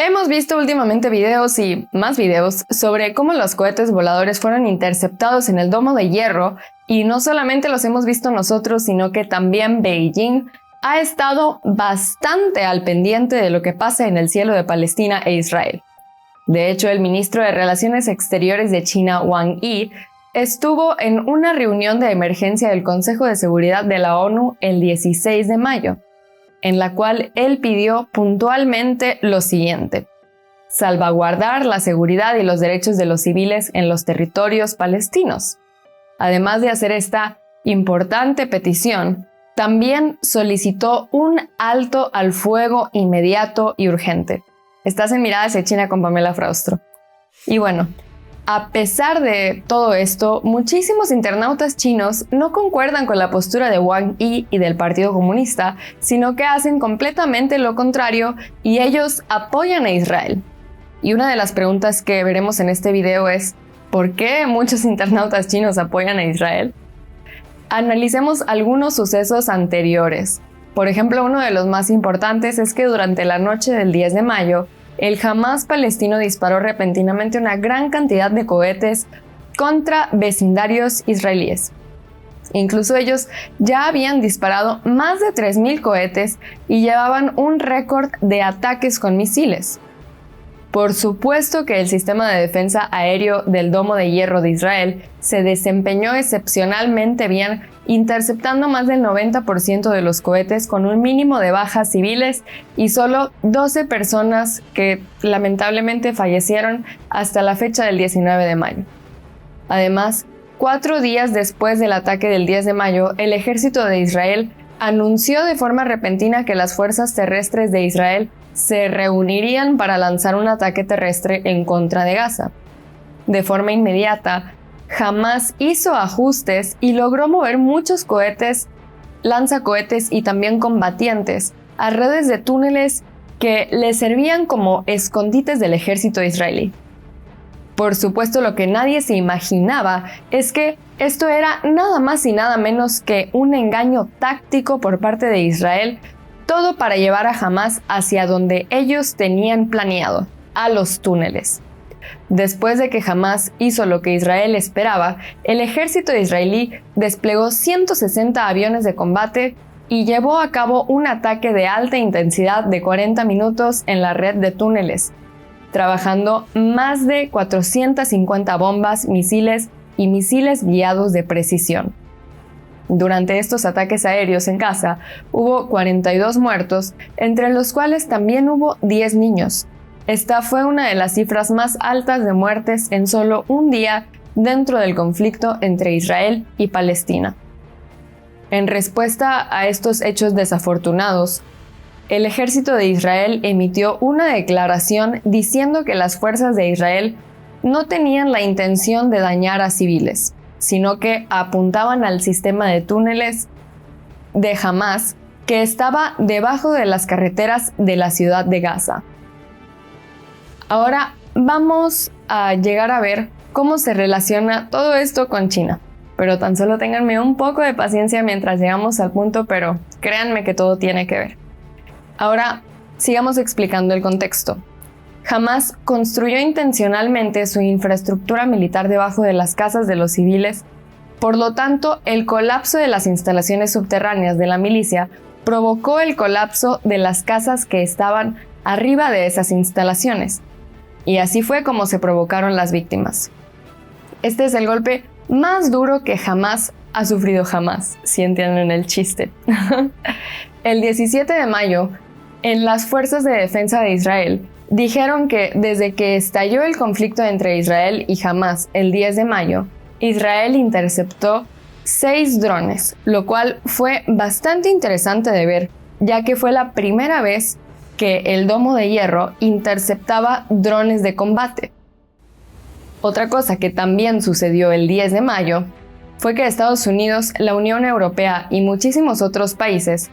Hemos visto últimamente videos y más videos sobre cómo los cohetes voladores fueron interceptados en el Domo de Hierro, y no solamente los hemos visto nosotros, sino que también Beijing ha estado bastante al pendiente de lo que pasa en el cielo de Palestina e Israel. De hecho, el ministro de Relaciones Exteriores de China, Wang Yi, estuvo en una reunión de emergencia del Consejo de Seguridad de la ONU el 16 de mayo, en la cual él pidió puntualmente lo siguiente: salvaguardar la seguridad y los derechos de los civiles en los territorios palestinos. Además de hacer esta importante petición, también solicitó un alto al fuego inmediato y urgente. Estás en Miradas de China con Pamela Fraustro. Y bueno, a pesar de todo esto, muchísimos internautas chinos no concuerdan con la postura de Wang Yi y del Partido Comunista, sino que hacen completamente lo contrario y ellos apoyan a Israel. Y una de las preguntas que veremos en este video es: ¿por qué muchos internautas chinos apoyan a Israel? Analicemos algunos sucesos anteriores. Por ejemplo, uno de los más importantes es que durante la noche del 10 de mayo, el Hamas palestino disparó repentinamente una gran cantidad de cohetes contra vecindarios israelíes. Incluso ellos ya habían disparado más de 3.000 cohetes y llevaban un récord de ataques con misiles. Por supuesto que el sistema de defensa aéreo del Domo de Hierro de Israel se desempeñó excepcionalmente bien, interceptando más del 90% de los cohetes con un mínimo de bajas civiles y solo 12 personas que lamentablemente fallecieron hasta la fecha del 19 de mayo. Además, 4 días después del ataque del 10 de mayo, el ejército de Israel anunció de forma repentina que las fuerzas terrestres de Israel se reunirían para lanzar un ataque terrestre en contra de Gaza. De forma inmediata, Hamas hizo ajustes y logró mover muchos cohetes, lanzacohetes y también combatientes a redes de túneles que le servían como escondites del ejército israelí. Por supuesto, lo que nadie se imaginaba es que esto era nada más y nada menos que un engaño táctico por parte de Israel, todo para llevar a Hamas hacia donde ellos tenían planeado, a los túneles. Después de que Hamas hizo lo que Israel esperaba, el ejército israelí desplegó 160 aviones de combate y llevó a cabo un ataque de alta intensidad de 40 minutos en la red de túneles, trabajando más de 450 bombas, misiles y misiles guiados de precisión. Durante estos ataques aéreos en Gaza, hubo 42 muertos, entre los cuales también hubo 10 niños. Esta fue una de las cifras más altas de muertes en solo un día dentro del conflicto entre Israel y Palestina. En respuesta a estos hechos desafortunados, el ejército de Israel emitió una declaración diciendo que las fuerzas de Israel no tenían la intención de dañar a civiles, sino que apuntaban al sistema de túneles de Hamas que estaba debajo de las carreteras de la ciudad de Gaza. Ahora vamos a llegar a ver cómo se relaciona todo esto con China. Pero tan solo ténganme un poco de paciencia mientras llegamos al punto, pero créanme que todo tiene que ver. Ahora sigamos explicando el contexto. Hamas construyó intencionalmente su infraestructura militar debajo de las casas de los civiles. Por lo tanto, el colapso de las instalaciones subterráneas de la milicia provocó el colapso de las casas que estaban arriba de esas instalaciones. Y así fue como se provocaron las víctimas. Este es el golpe más duro que jamás ha sufrido Hamas, si entienden el chiste. El 17 de mayo, en las fuerzas de defensa de Israel, dijeron que desde que estalló el conflicto entre Israel y Hamas el 10 de mayo, Israel interceptó 6 drones, lo cual fue bastante interesante de ver, ya que fue la primera vez que el Domo de Hierro interceptaba drones de combate. Otra cosa que también sucedió el 10 de mayo fue que Estados Unidos, la Unión Europea y muchísimos otros países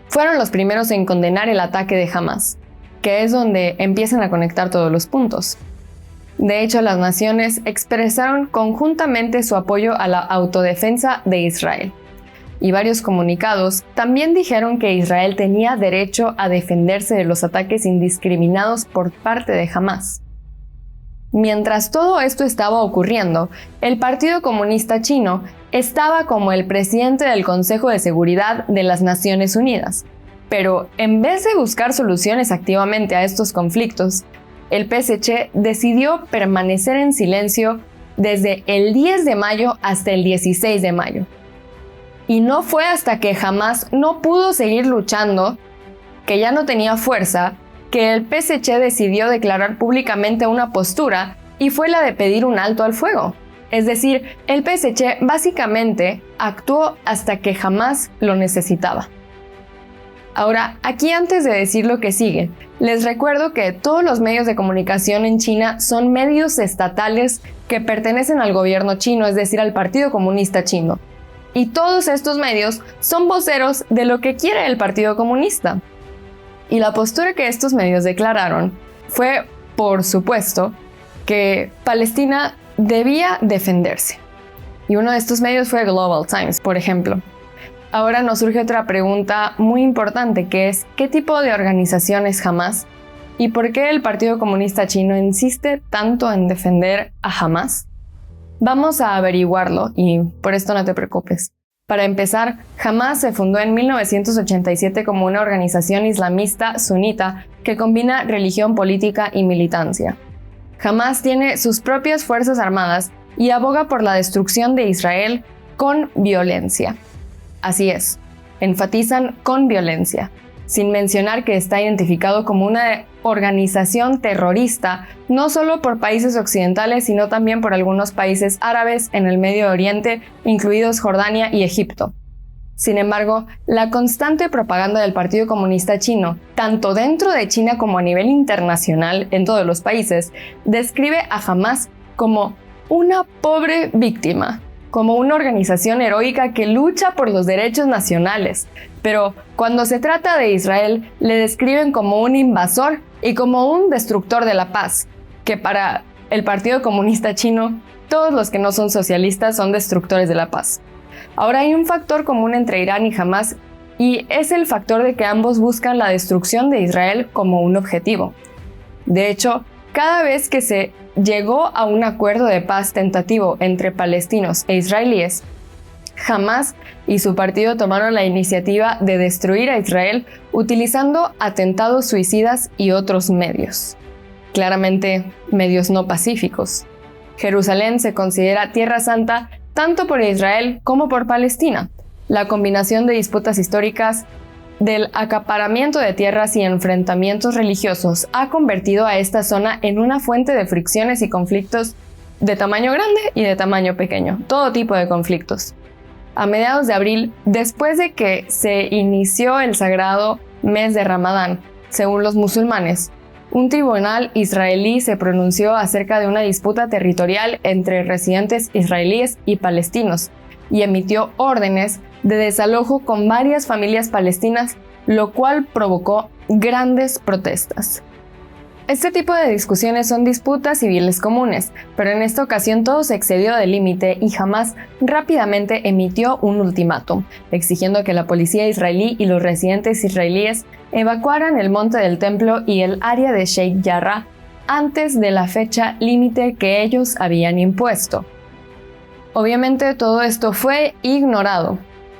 fueron los primeros en condenar el ataque de Hamas, que es donde empiezan a conectar todos los puntos. De hecho, las naciones expresaron conjuntamente su apoyo a la autodefensa de Israel. y varios comunicados también dijeron que Israel tenía derecho a defenderse de los ataques indiscriminados por parte de Hamás. Mientras todo esto estaba ocurriendo, el Partido Comunista Chino estaba como el presidente del Consejo de Seguridad de las Naciones Unidas. Pero en vez de buscar soluciones activamente a estos conflictos, el PSC decidió permanecer en silencio desde el 10 de mayo hasta el 16 de mayo. Y no fue hasta que Hamás no pudo seguir luchando, que ya no tenía fuerza, que el PSC decidió declarar públicamente una postura y fue la de pedir un alto al fuego. Es decir, el PSC básicamente actuó hasta que Hamás lo necesitaba. Ahora, aquí antes de decir lo que sigue, les recuerdo que todos los medios de comunicación en China son medios estatales que pertenecen al gobierno chino, es decir, al Partido Comunista Chino. Y todos estos medios son voceros de lo que quiere el Partido Comunista. Y la postura que estos medios declararon fue, por supuesto, que Palestina debía defenderse. Y uno de estos medios fue Global Times, por ejemplo. Ahora nos surge otra pregunta muy importante, que es ¿qué tipo de organización es Hamás? ¿Y por qué el Partido Comunista Chino insiste tanto en defender a Hamás? Vamos a averiguarlo y por esto no te preocupes. Para empezar, Hamás se fundó en 1987 como una organización islamista sunita que combina religión, política y militancia. Hamás tiene sus propias fuerzas armadas y aboga por la destrucción de Israel con violencia. Así es, enfatizan con violencia, sin mencionar que está identificado como una organización terrorista no solo por países occidentales, sino también por algunos países árabes en el Medio Oriente, incluidos Jordania y Egipto. Sin embargo, la constante propaganda del Partido Comunista Chino, tanto dentro de China como a nivel internacional en todos los países, describe a Hamás como una pobre víctima, como una organización heroica que lucha por los derechos nacionales, pero cuando se trata de Israel le describen como un invasor y como un destructor de la paz, que para el Partido Comunista Chino, todos los que no son socialistas son destructores de la paz. Ahora hay un factor común entre Irán y Hamás, y es el factor de que ambos buscan la destrucción de Israel como un objetivo. De hecho, cada vez que se llegó a un acuerdo de paz tentativo entre palestinos e israelíes, Hamás y su partido tomaron la iniciativa de destruir a Israel utilizando atentados suicidas y otros medios. Claramente, medios no pacíficos. Jerusalén se considera Tierra Santa tanto por Israel como por Palestina. La combinación de disputas históricas, del acaparamiento de tierras y enfrentamientos religiosos ha convertido a esta zona en una fuente de fricciones y conflictos de tamaño grande y de tamaño pequeño, todo tipo de conflictos. A mediados de abril, después de que se inició el sagrado mes de Ramadán, según los musulmanes, un tribunal israelí se pronunció acerca de una disputa territorial entre residentes israelíes y palestinos y emitió órdenes de desalojo con varias familias palestinas, lo cual provocó grandes protestas. Este tipo de discusiones son disputas civiles comunes, pero en esta ocasión todo se excedió del límite y Hamás rápidamente emitió un ultimátum, exigiendo que la policía israelí y los residentes israelíes evacuaran el monte del templo y el área de Sheikh Jarrah antes de la fecha límite que ellos habían impuesto. Obviamente todo esto fue ignorado,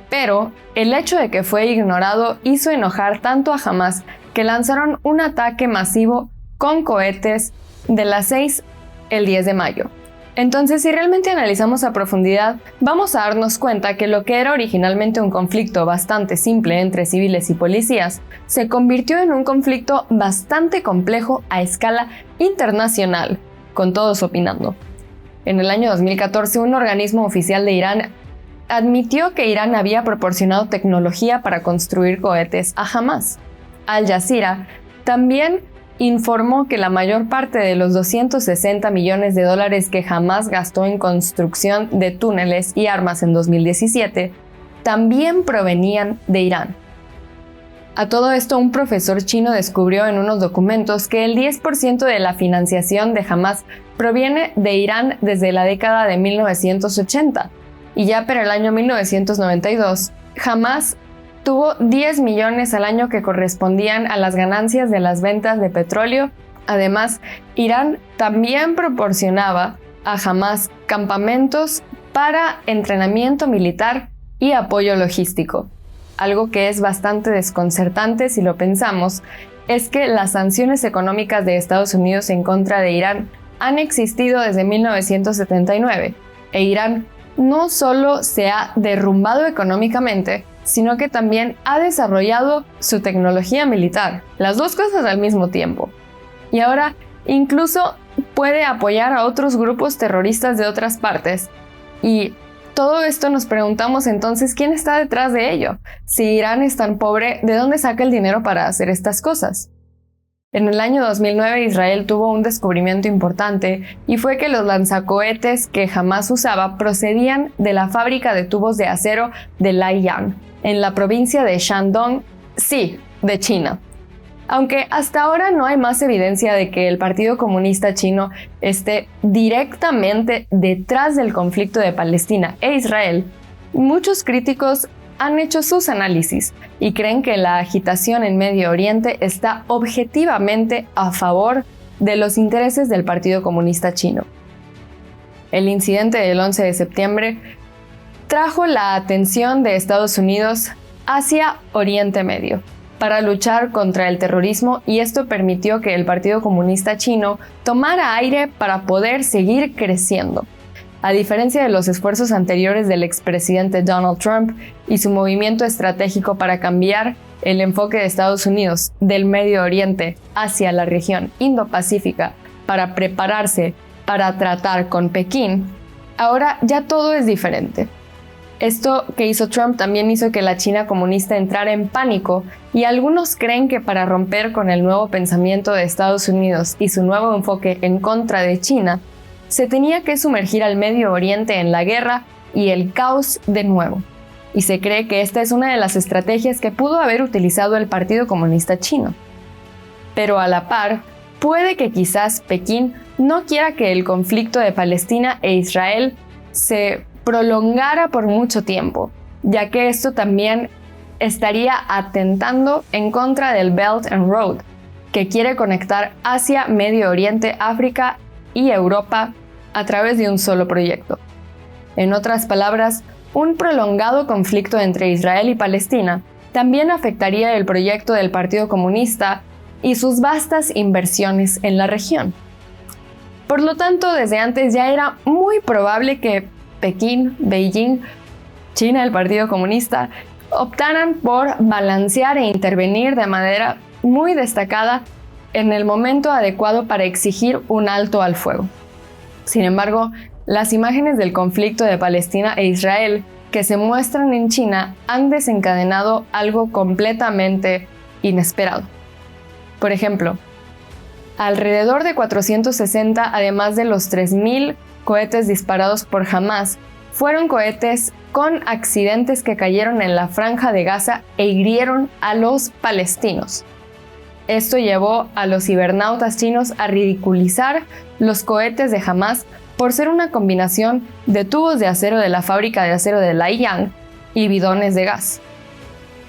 pero el hecho de que fue ignorado hizo enojar tanto a Hamás que lanzaron un ataque masivo con cohetes de las 6 el 10 de mayo. Entonces, si realmente analizamos a profundidad, vamos a darnos cuenta que lo que era originalmente un conflicto bastante simple entre civiles y policías, se convirtió en un conflicto bastante complejo a escala internacional, con todos opinando. En el año 2014, un organismo oficial de Irán admitió que Irán había proporcionado tecnología para construir cohetes a Hamás. Al Jazeera también informó que la mayor parte de los 260 millones de dólares que Hamás gastó en construcción de túneles y armas en 2017 también provenían de Irán. A todo esto, un profesor chino descubrió en unos documentos que el 10% de la financiación de Hamás proviene de Irán desde la década de 1980, y ya para el año 1992, Hamas tuvo 10 millones al año que correspondían a las ganancias de las ventas de petróleo. Además, Irán también proporcionaba a Hamas campamentos para entrenamiento militar y apoyo logístico. Algo que es bastante desconcertante si lo pensamos, es que las sanciones económicas de Estados Unidos en contra de Irán han existido desde 1979, e Irán no solo se ha derrumbado económicamente, sino que también ha desarrollado su tecnología militar, las dos cosas al mismo tiempo. Y ahora incluso puede apoyar a otros grupos terroristas de otras partes. Y todo esto nos preguntamos entonces, ¿quién está detrás de ello? Si Irán es tan pobre, ¿de dónde saca el dinero para hacer estas cosas? En el año 2009 Israel tuvo un descubrimiento importante, y fue que los lanzacohetes que Hamas usaba procedían de la fábrica de tubos de acero de Laiyang, en la provincia de Shandong, sí, de China. Aunque hasta ahora no hay más evidencia de que el Partido Comunista Chino esté directamente detrás del conflicto de Palestina e Israel, muchos críticos han hecho sus análisis y creen que la agitación en Medio Oriente está objetivamente a favor de los intereses del Partido Comunista Chino. El incidente del 11 de septiembre trajo la atención de Estados Unidos hacia Oriente Medio para luchar contra el terrorismo, y esto permitió que el Partido Comunista Chino tomara aire para poder seguir creciendo. A diferencia de los esfuerzos anteriores del expresidente Donald Trump y su movimiento estratégico para cambiar el enfoque de Estados Unidos del Medio Oriente hacia la región Indo-Pacífica para prepararse para tratar con Pekín, ahora ya todo es diferente. Esto que hizo Trump también hizo que la China comunista entrara en pánico, y algunos creen que para romper con el nuevo pensamiento de Estados Unidos y su nuevo enfoque en contra de China, se tenía que sumergir al Medio Oriente en la guerra y el caos de nuevo. Y se cree que esta es una de las estrategias que pudo haber utilizado el Partido Comunista Chino. Pero a la par, puede que quizás Pekín no quiera que el conflicto de Palestina e Israel se prolongara por mucho tiempo, ya que esto también estaría atentando en contra del Belt and Road, que quiere conectar Asia, Medio Oriente, África y Europa a través de un solo proyecto. En otras palabras, un prolongado conflicto entre Israel y Palestina también afectaría el proyecto del Partido Comunista y sus vastas inversiones en la región. Por lo tanto, desde antes ya era muy probable que Pekín, Beijing, China, el Partido Comunista, optaran por balancear e intervenir de manera muy destacada en el momento adecuado para exigir un alto al fuego. Sin embargo, las imágenes del conflicto de Palestina e Israel que se muestran en China han desencadenado algo completamente inesperado. Por ejemplo, alrededor de 460, además de los 3.000 cohetes disparados por Hamas, fueron cohetes con accidentes que cayeron en la Franja de Gaza e hirieron a los palestinos. Esto llevó a los cibernautas chinos a ridiculizar los cohetes de Hamas por ser una combinación de tubos de acero de la fábrica de acero de Laiyang y bidones de gas.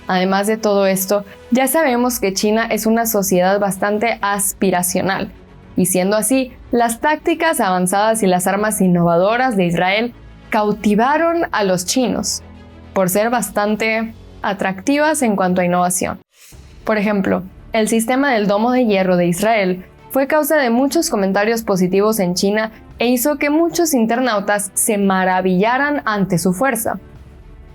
Además de todo esto, ya sabemos que China es una sociedad bastante aspiracional, y siendo así, las tácticas avanzadas y las armas innovadoras de Israel cautivaron a los chinos por ser bastante atractivas en cuanto a innovación. Por ejemplo, el sistema del domo de hierro de Israel fue causa de muchos comentarios positivos en China e hizo que muchos internautas se maravillaran ante su fuerza.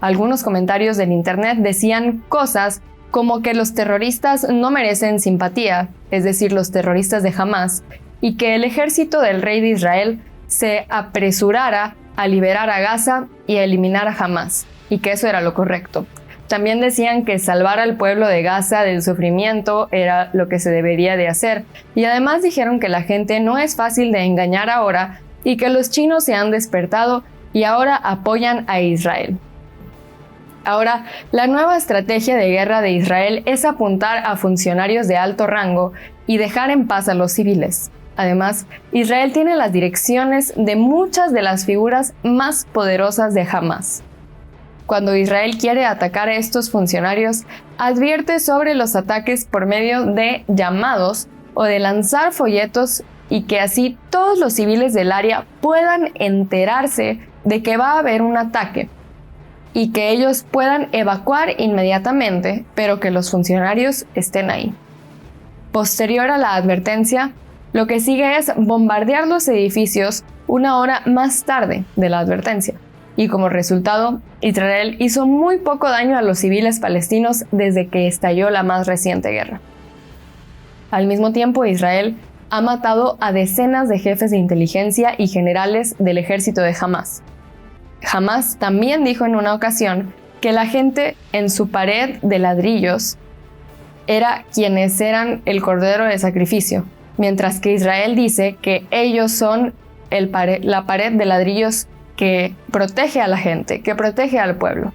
Algunos comentarios del internet decían cosas como que los terroristas no merecen simpatía, es decir, los terroristas de Hamas, y que el ejército del rey de Israel se apresurara a liberar a Gaza y a eliminar a Hamas, y que eso era lo correcto. También decían que salvar al pueblo de Gaza del sufrimiento era lo que se debería de hacer, y además dijeron que la gente no es fácil de engañar ahora y que los chinos se han despertado y ahora apoyan a Israel. Ahora, la nueva estrategia de guerra de Israel es apuntar a funcionarios de alto rango y dejar en paz a los civiles. Además, Israel tiene las direcciones de muchas de las figuras más poderosas de Hamas. Cuando Israel quiere atacar a estos funcionarios, advierte sobre los ataques por medio de llamados o de lanzar folletos y que así todos los civiles del área puedan enterarse de que va a haber un ataque y que ellos puedan evacuar inmediatamente, pero que los funcionarios estén ahí. Posterior a la advertencia, lo que sigue es bombardear los edificios una hora más tarde de la advertencia. Y como resultado, Israel hizo muy poco daño a los civiles palestinos desde que estalló la más reciente guerra. Al mismo tiempo, Israel ha matado a decenas de jefes de inteligencia y generales del ejército de Hamás. Hamás también dijo en una ocasión que la gente en su pared de ladrillos era quienes eran el cordero de sacrificio, mientras que Israel dice que ellos son la pared de ladrillos que protege a la gente, que protege al pueblo.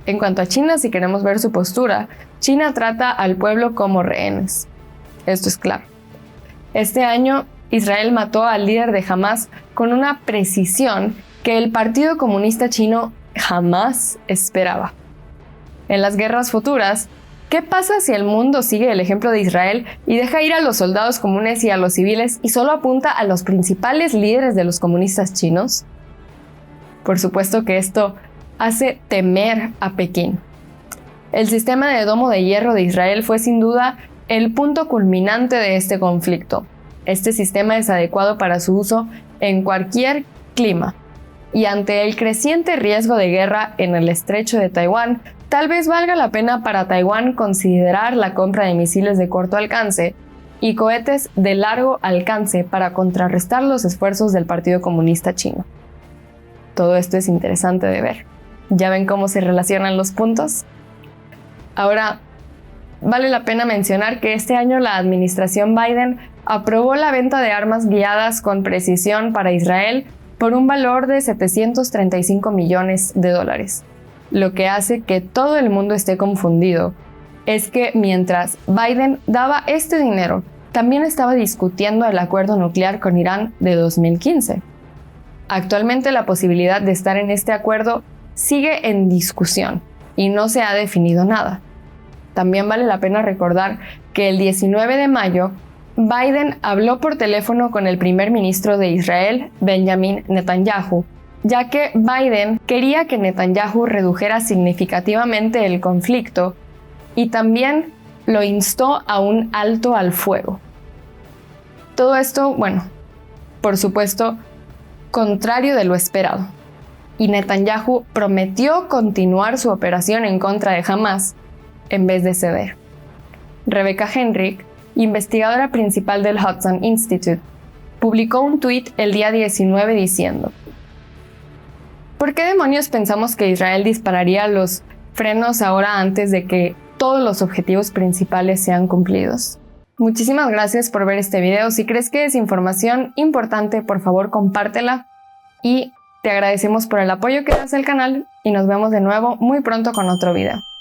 En cuanto a China, si queremos ver su postura, China trata al pueblo como rehenes. Esto es claro. Este año, Israel mató al líder de Hamás con una precisión que el Partido Comunista Chino jamás esperaba. En las guerras futuras, ¿qué pasa si el mundo sigue el ejemplo de Israel y deja ir a los soldados comunes y a los civiles y solo apunta a los principales líderes de los comunistas chinos? Por supuesto que esto hace temer a Pekín. El sistema de domo de hierro de Israel fue sin duda el punto culminante de este conflicto. Este sistema es adecuado para su uso en cualquier clima. Y ante el creciente riesgo de guerra en el estrecho de Taiwán, tal vez valga la pena para Taiwán considerar la compra de misiles de corto alcance y cohetes de largo alcance para contrarrestar los esfuerzos del Partido Comunista Chino. Todo esto es interesante de ver. ¿Ya ven cómo se relacionan los puntos? Ahora, vale la pena mencionar que este año la administración Biden aprobó la venta de armas guiadas con precisión para Israel por un valor de $735 millones. Lo que hace que todo el mundo esté confundido es que mientras Biden daba este dinero, también estaba discutiendo el acuerdo nuclear con Irán de 2015. Actualmente la posibilidad de estar en este acuerdo sigue en discusión y no se ha definido nada. También vale la pena recordar que el 19 de mayo, Biden habló por teléfono con el primer ministro de Israel, Benjamin Netanyahu, ya que Biden quería que Netanyahu redujera significativamente el conflicto y también lo instó a un alto al fuego. Todo esto, por supuesto, contrario de lo esperado. Y Netanyahu prometió continuar su operación en contra de Hamás en vez de ceder. Rebecca Henrik, investigadora principal del Hudson Institute, publicó un tuit el día 19 diciendo: ¿por qué demonios pensamos que Israel dispararía los frenos ahora antes de que todos los objetivos principales sean cumplidos? Muchísimas gracias por ver este video. Si crees que es información importante, por favor compártela y te agradecemos por el apoyo que das al canal y nos vemos de nuevo muy pronto con otro video.